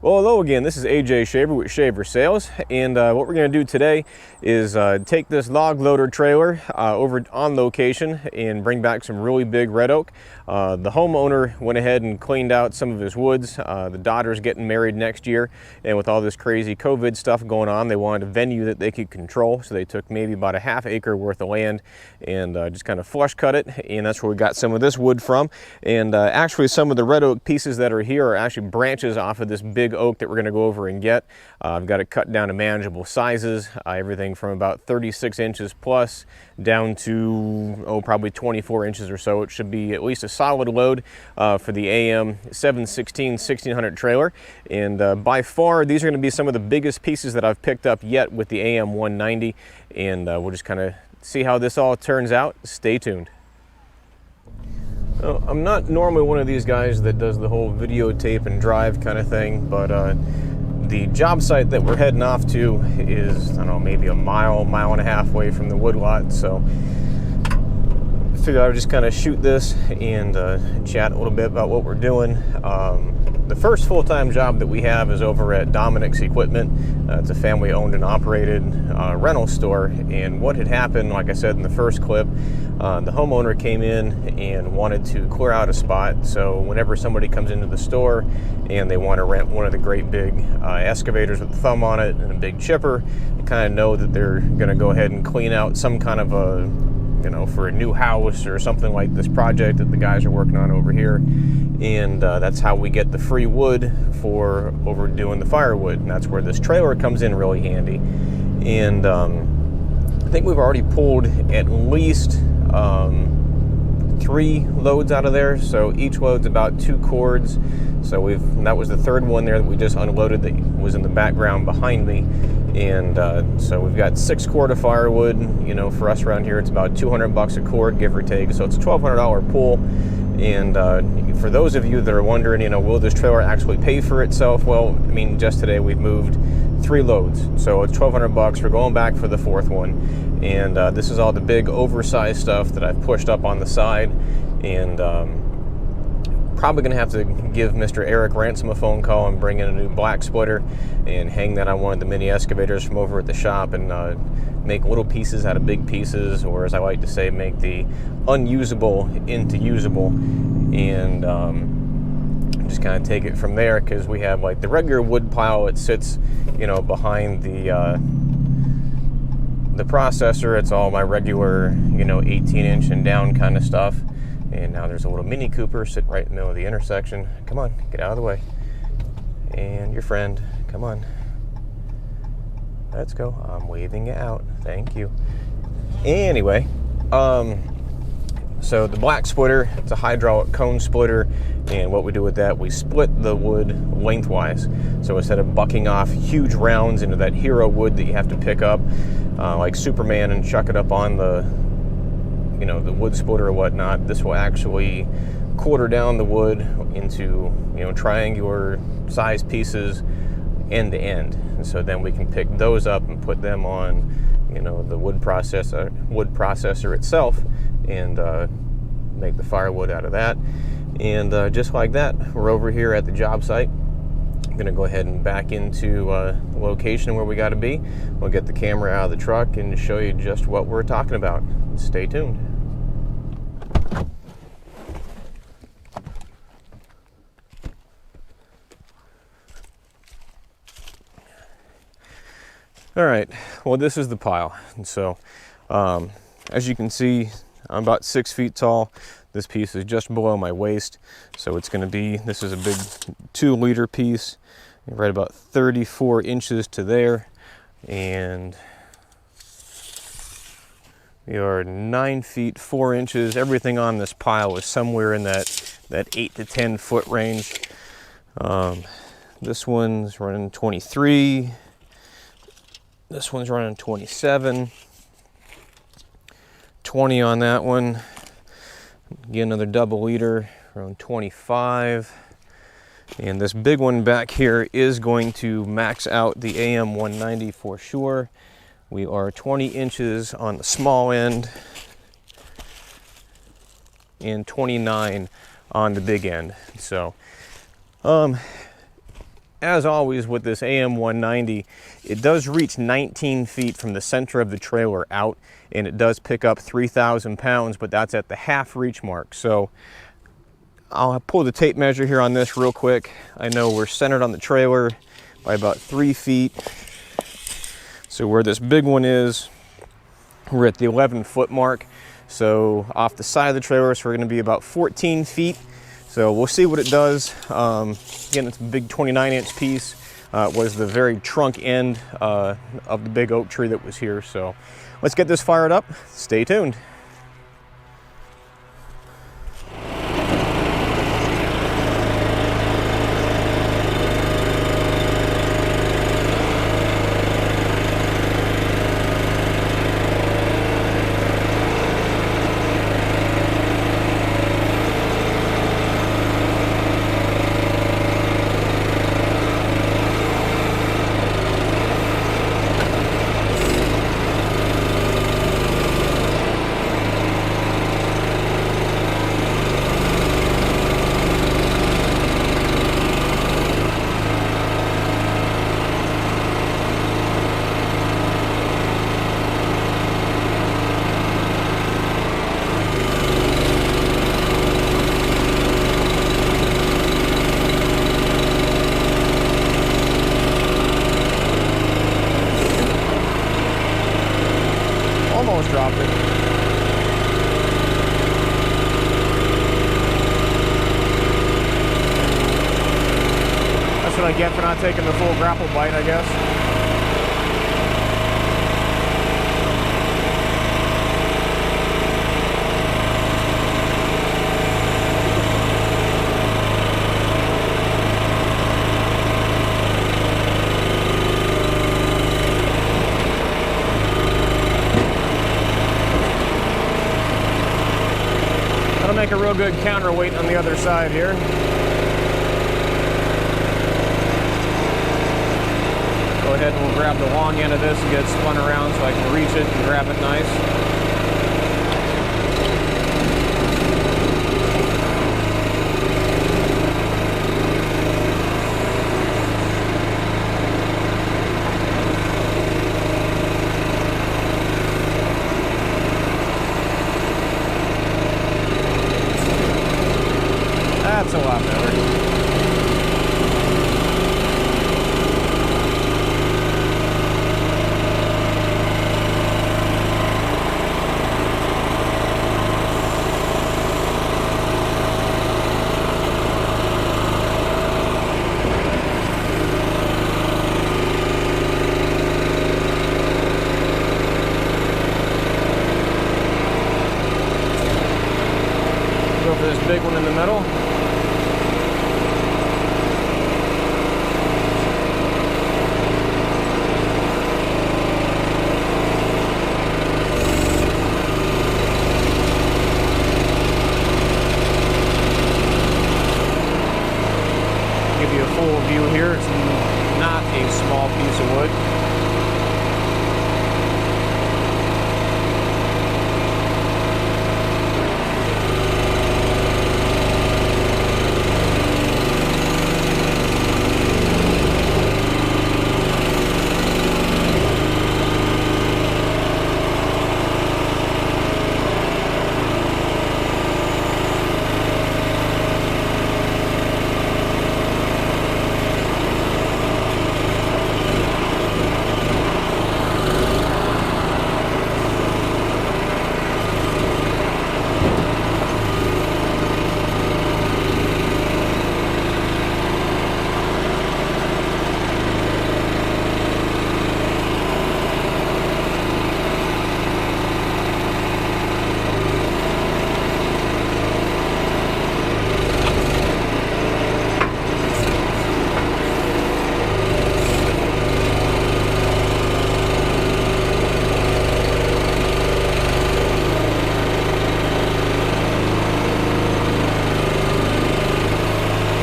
Well, hello again. This is AJ Shaver with Shaver Sales, and what we're going to do today is take this log loader trailer over on location and bring back some really big red oak. The homeowner went ahead and cleaned out some of his woods. The daughter's getting married next year, and with all this crazy COVID stuff going on, they wanted a venue that they could control, so they took maybe about a ½ acre worth of land and just kind of flush cut it, and that's where we got some of this wood from. And actually some of the red oak pieces that are here are actually branches off of this big oak that we're going to go over and get. I've got it cut down to manageable sizes, everything from about 36 inches plus down to probably 24 inches or so. It should be at least a solid load for the AM190 1600 trailer, and by far these are going to be some of the biggest pieces that I've picked up yet with the AM190, and we'll just kind of see how this all turns out. Stay tuned. I'm not normally one of these guys that does the whole videotape and drive kind of thing, but the job site that we're heading off to is, I don't know, maybe a mile and a half away from the Woodlot, so I figured I would just kind of shoot this and chat a little bit about what we're doing. The first full-time job that we have is over at Dominic's Equipment. It's a family-owned and operated rental store, and what had happened, like I said in the first clip, the homeowner came in and wanted to clear out a spot. So whenever somebody comes into the store and they want to rent one of the great big excavators with a thumb on it and a big chipper, you kind of know that they're going to go ahead and clean out some kind of a, you know, for a new house or something like this project that the guys are working on over here. And that's how we get the free wood for overdoing the firewood, and that's where this trailer comes in really handy. And I think we've already pulled at least 3 loads out of there, so each load's about 2 cords. So that was the third one there that we just unloaded that was in the background behind me. And so we've got 6 cord of firewood. You know, for us around here, it's about $200 a cord, give or take. So it's a $1,200 pull. And for those of you that are wondering, you know, will this trailer actually pay for itself? Well, I mean, just today we've moved 3 loads, so it's $1,200. We're going back for the 4th one, and this is all the big oversized stuff that I've pushed up on the side. And probably gonna have to give Mr. Eric Ransom a phone call and bring in a new black splitter and hang that on one of the mini excavators from over at the shop, and make little pieces out of big pieces, or as I like to say, make the unusable into usable, and just kind of take it from there, because we have like the regular wood pile that sits, you know, behind the processor. It's all my regular, you know, 18-inch and down kind of stuff. And now there's a little Mini Cooper sitting right in the middle of the intersection. Come on, get out of the way. And your friend, come on. Let's go. I'm waving it out. Thank you. Anyway, so the black splitter, it's a hydraulic cone splitter, and what we do with that, we split the wood lengthwise. So instead of bucking off huge rounds into that hero wood that you have to pick up like Superman and chuck it up on the, you know, the wood splitter or whatnot, this will actually quarter down the wood into, you know, triangular size pieces end to end. And so then we can pick those up and put them on, you know, the wood processor itself, and make the firewood out of that. And just like that, we're over here at the job site. I'm gonna go ahead and back into the location where we got to be. We'll get the camera out of the truck and show you just what we're talking about. Stay tuned. All right, well, this is the pile. And so as you can see, I'm about 6 feet tall. This piece is just below my waist, so it's going to be, this is a big 2-liter piece, right about 34 inches to there, and we are 9 feet 4 inches. Everything on this pile is somewhere in that 8 to 10 foot range. This one's running 23. This one's running 27. 20 on that one. Get another double liter, around 25. And this big one back here is going to max out the AM190 for sure. We are 20 inches on the small end and 29 on the big end. So as always with this AM190, it does reach 19 feet from the center of the trailer out, and it does pick up 3,000 pounds, but that's at the half reach mark. So I'll pull the tape measure here on this real quick. I know we're centered on the trailer by about 3 feet. So where this big one is, we're at the 11-foot mark. So off the side of the trailer, so we're going to be about 14 feet. So we'll see what it does. Again, it's a big 29-inch piece. It was the very trunk end of the big oak tree that was here. So let's get this fired up. Stay tuned. Almost dropped it. That's what I get for not taking the full grapple bite, I guess. That'll make a real good counterweight on the other side here. Go ahead and we'll grab the long end of this and get it spun around so I can reach it and grab it nice. That's a lot better. Go for this big one in the middle. Give you a full view here. It's not a small piece of wood.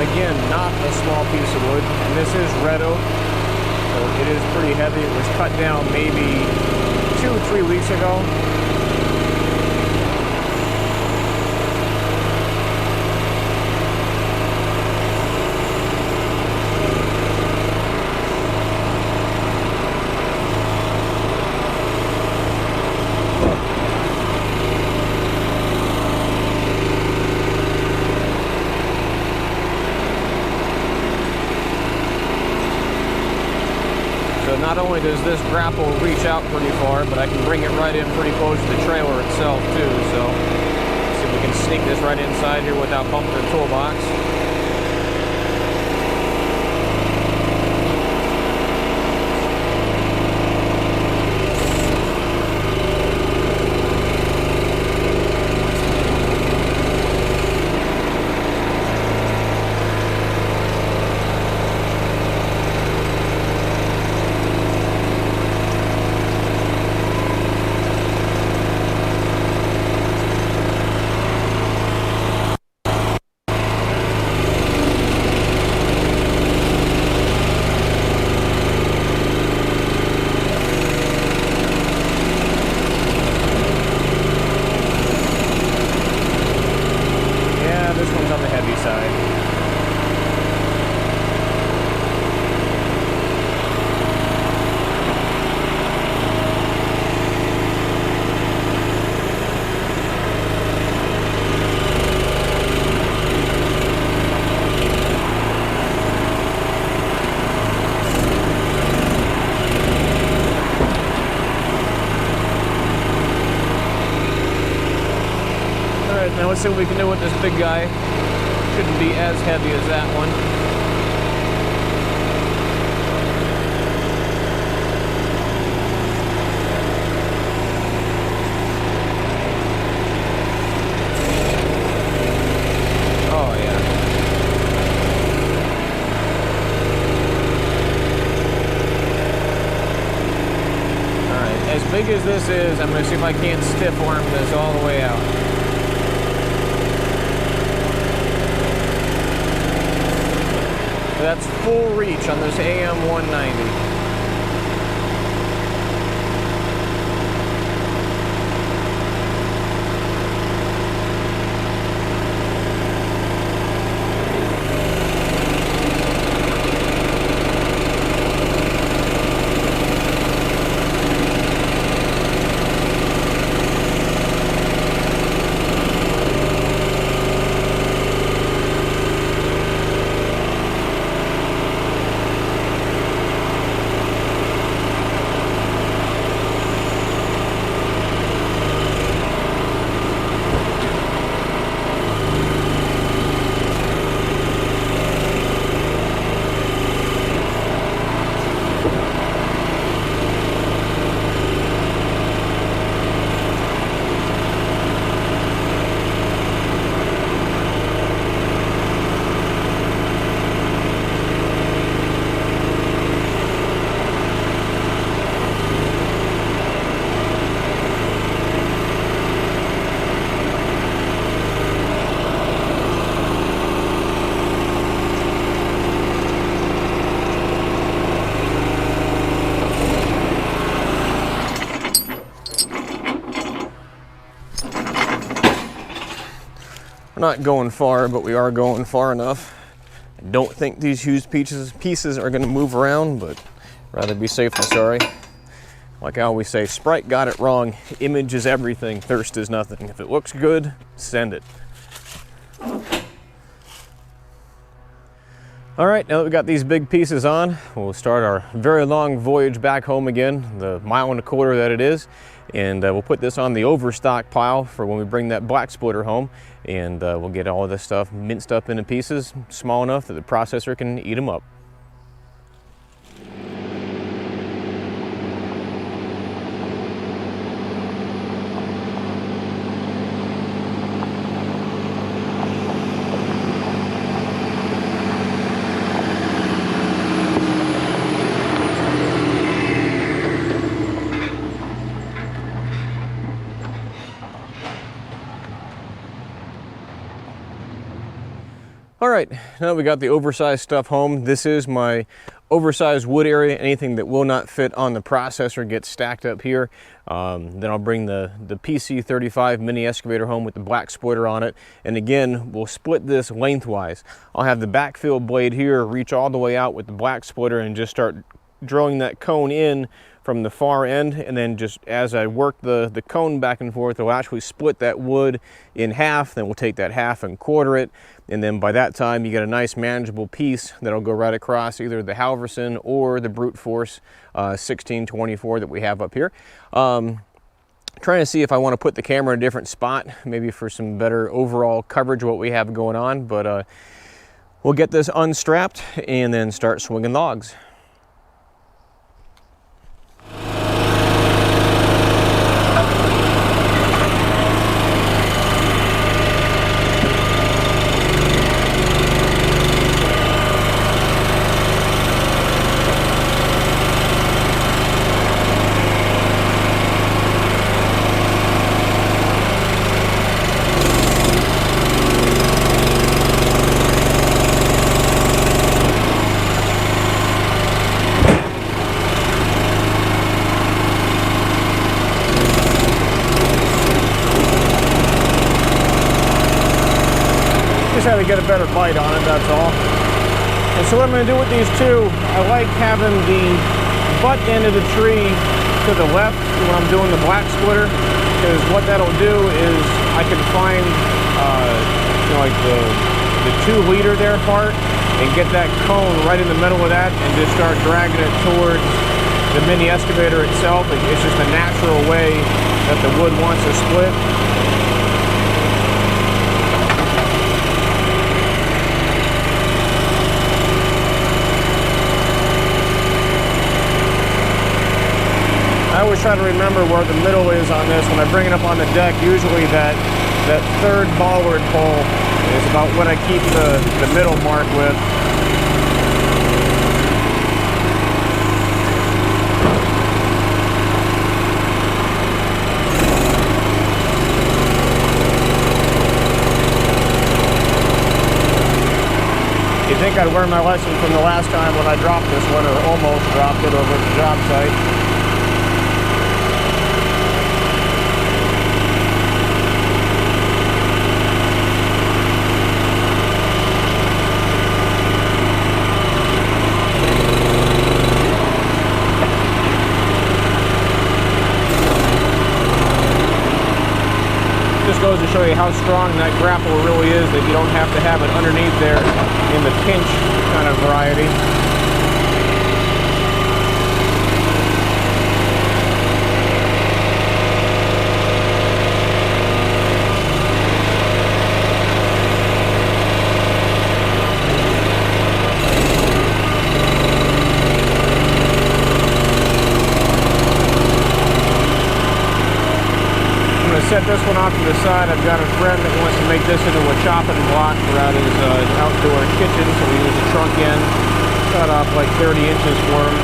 Again, not a small piece of wood, and this is red oak, so it is pretty heavy. It was cut down maybe 2 or 3 weeks ago. not only does this grapple reach out pretty far, but I can bring it right in pretty close to the trailer itself too. So let's see if we can sneak this right inside here without bumping the toolbox. Now let's see what we can do with this big guy. Shouldn't be as heavy as that one. Oh yeah. Alright, as big as this is, I'm going to see if I can't stiff arm this all the way out. That's full reach on this AM190. Not going far, but we are going far enough. I don't think these huge pieces are going to move around, but rather be safe than sorry. Like I always say, Sprite got it wrong. Image is everything, thirst is nothing. If it looks good, send it. All right, now that we got these big pieces on, we'll start our very long voyage back home again, the 1.25 miles that it is. And we'll put this on the overstock pile for when we bring that black splitter home, and we'll get all of this stuff minced up into pieces small enough that the processor can eat them up. All right, now that we got the oversized stuff home, this is my oversized wood area. Anything that will not fit on the processor gets stacked up here. Then I'll bring the PC35 mini excavator home with the black splitter on it. And again, we'll split this lengthwise. I'll have the backfill blade here reach all the way out with the black splitter and just start drilling that cone in from the far end, and then just as I work the cone back and forth, it'll actually split that wood in half. Then we'll take that half and quarter it, and then by that time you get a nice manageable piece that'll go right across either the Halverson or the brute force 1624 that we have up here. Trying to see if I want to put the camera in a different spot, maybe for some better overall coverage of what we have going on, but we'll get this unstrapped and then start swinging logs. Just had to get a better bite on it, that's all. And so what I'm going to do with these two, I like having the butt end of the tree to the left when I'm doing the black splitter, because what that'll do is I can find you know, like the 2 leader there part and get that cone right in the middle of that and just start dragging it towards the mini excavator itself. It's just a natural way that the wood wants to split. I always try to remember where the middle is on this. When I bring it up on the deck, usually that third bollard pole is about what I keep the middle mark with. You'd think I'd learn my lesson from the last time when I dropped this one, or almost dropped it over at the job site. Goes to show you how strong that grapple really is, that you don't have to have it underneath there in the pinch kind of variety. Set this one off to the side. I've got a friend that wants to make this into a chopping block for out his outdoor kitchen, so we use a trunk end, cut off like 30 inches for him.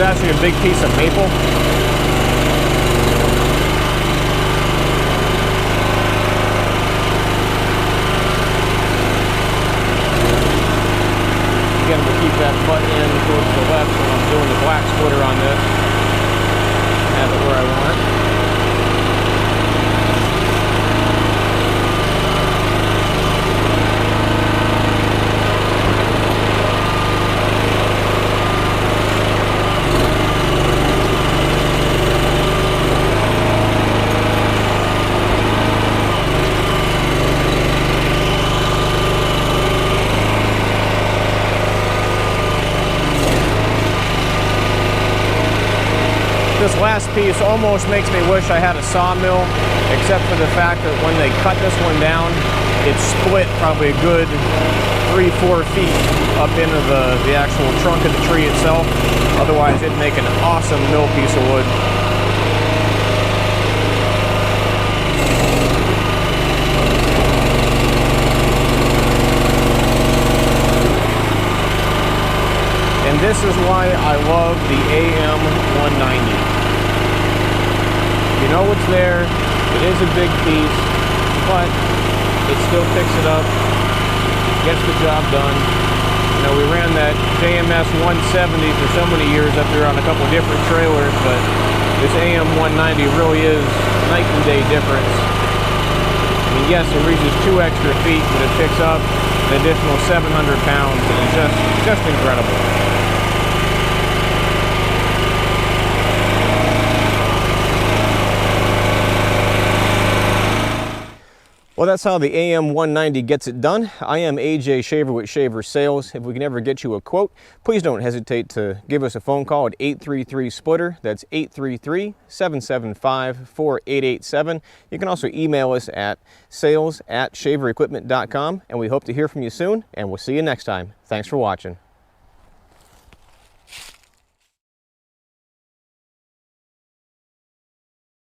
Actually a big piece of maple. Again, we'll keep that butt end towards the left when I'm doing the black splitter on this. Have it where I want it. This last piece almost makes me wish I had a sawmill, except for the fact that when they cut this one down, it split probably a good 3-4 feet up into the actual trunk of the tree itself. Otherwise, it'd make an awesome mill piece of wood. And this is why I love the AM190. You know what's there, it is a big piece, but it still picks it up, gets the job done. You know, we ran that JMS 170 for so many years up here on a couple different trailers, but this AM190 really is night and day difference. I mean, yes, it reaches 2 extra feet, but it picks up an additional 700 pounds, and it's just incredible. Well, that's how the AM190 gets it done. I am AJ Shaver with Shaver Sales. If we can ever get you a quote, please don't hesitate to give us a phone call at 833-SPLITTER. That's 833-775-4887. You can also email us at sales@shaverequipment.com, and we hope to hear from you soon, and we'll see you next time. Thanks for watching.